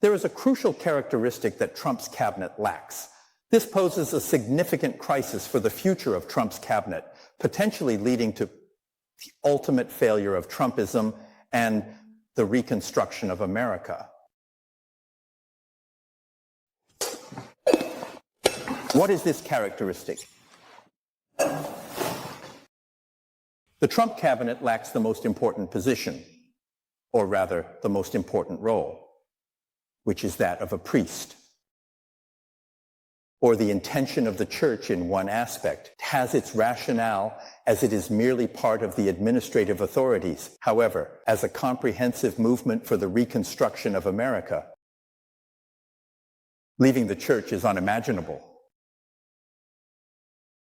There is a crucial characteristic that Trump's cabinet lacks. This poses a significant crisis for the future of Trump's cabinet, potentially leading to the ultimate failure of Trumpism and the reconstruction of America. What is this characteristic? The Trump cabinet lacks the most important position, or rather, the most important role, which is that of a priest, or the intention of the church in one aspect. It has its rationale as it is merely part of the administrative authorities. However, as a comprehensive movement for the reconstruction of America, leaving the church is unimaginable.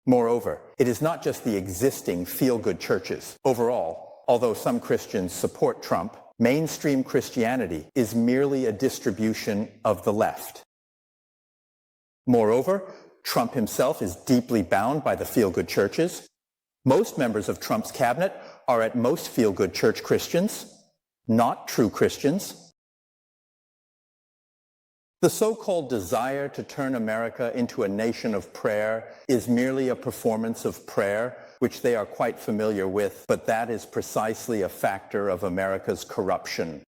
Moreover, it is not just the existing feel-good churches. Overall, although some Christians support Trump, mainstream Christianity is merely a distribution of the left. Moreover, Trump himself is deeply bound by the feel-good churches. Most members of Trump's cabinet are at most feel-good church Christians, not true Christians. The so-called desire to turn America into a nation of prayer is merely a performance of prayer, which they are quite familiar with, but that is precisely a factor of America's corruption.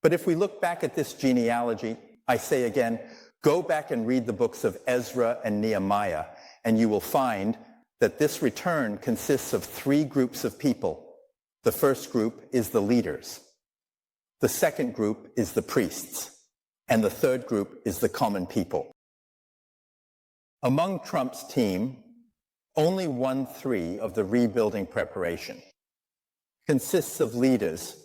But if we look back at this genealogy, I say again, go back and read the books of Ezra and Nehemiah, and you will find that this return consists of three groups of people. The first group is the leaders. The second group is the priests. And the third group is the common people. Among Trump's team, only 1/3 of the rebuilding preparation consists of leaders,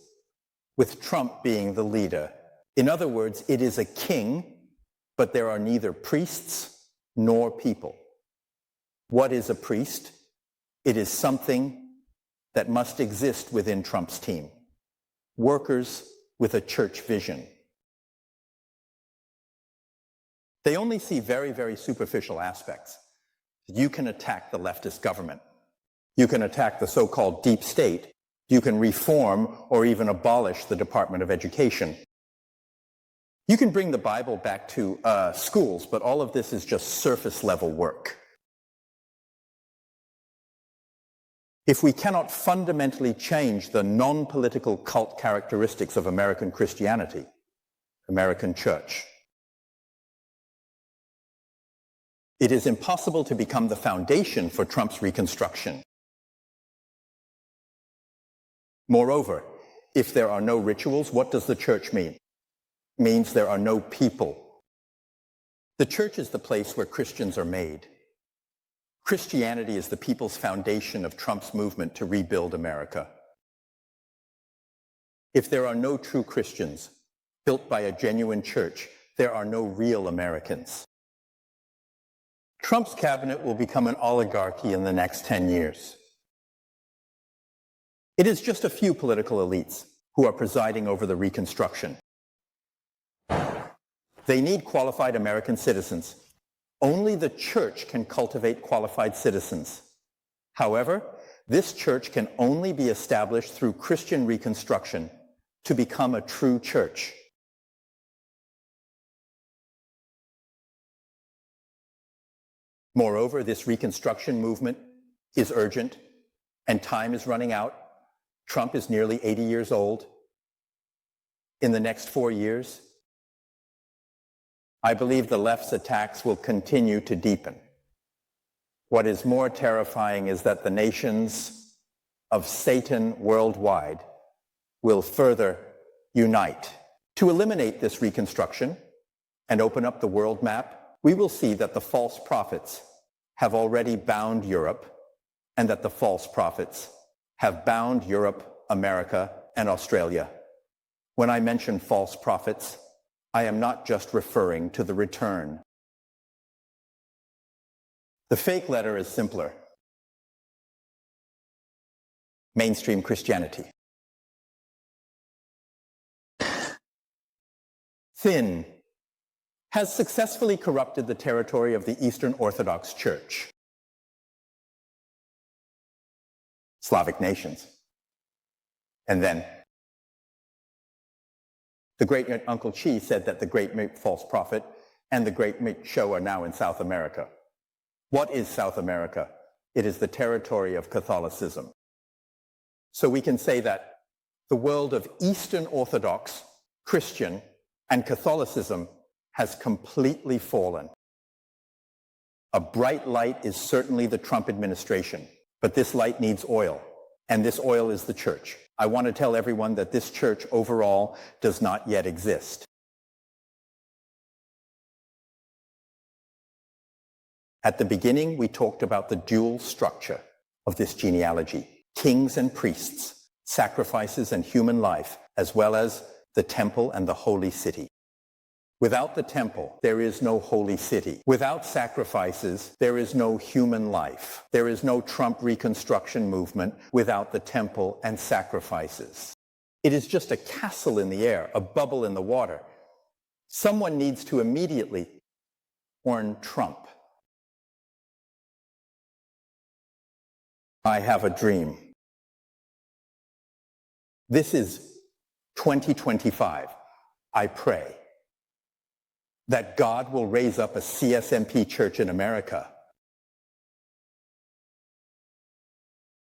with Trump being the leader. In other words, it is a king, but there are neither priests nor people. What is a priest? It is something that must exist within Trump's team. Workers with a church vision. They only see very, very superficial aspects. You can attack the leftist government. You can attack the so-called deep state. You can reform or even abolish the Department of Education. You can bring the Bible back to schools, but all of this is just surface-level work. If we cannot fundamentally change the non-political cult characteristics of American Christianity, American church, it is impossible to become the foundation for Trump's reconstruction. Moreover, if there are no rituals, what does the church mean? It means there are no people. The church is the place where Christians are made. Christianity is the people's foundation of Trump's movement to rebuild America. If there are no true Christians built by a genuine church, there are no real Americans. Trump's cabinet will become an oligarchy in the next 10 years. It is just a few political elites who are presiding over the reconstruction. They need qualified American citizens. Only the church can cultivate qualified citizens. However, this church can only be established through Christian reconstruction to become a true church. Moreover, this reconstruction movement is urgent, and time is running out. Trump is nearly 80 years old. In the next 4 years, I believe the left's attacks will continue to deepen. What is more terrifying is that the nations of Satan worldwide will further unite. To eliminate this reconstruction and open up the world map, we will see that the false prophets have already bound Europe, and that the false prophets have bound Europe, America, and Australia. When I mention false prophets, I am not just referring to the return. The fake letter is simpler. Mainstream Christianity. Thin has successfully corrupted the territory of the Eastern Orthodox Church. Slavic nations. And then The great Uncle Chi said that the great false prophet and the great show are now in South America. What is South America? It is the territory of Catholicism. So we can say that the world of Eastern Orthodox, Christian, and Catholicism has completely fallen. A bright light is certainly the Trump administration, but this light needs oil, and this oil is the church. I want to tell everyone that this church overall does not yet exist. At the beginning, we talked about the dual structure of this genealogy: kings and priests, sacrifices and human life, as well as the temple and the holy city. Without the temple, there is no holy city. Without sacrifices, there is no human life. There is no Trump reconstruction movement without the temple and sacrifices. It is just a castle in the air, a bubble in the water. Someone needs to immediately warn Trump. I have a dream. This is 2025. I pray that God will raise up a CSMP church in America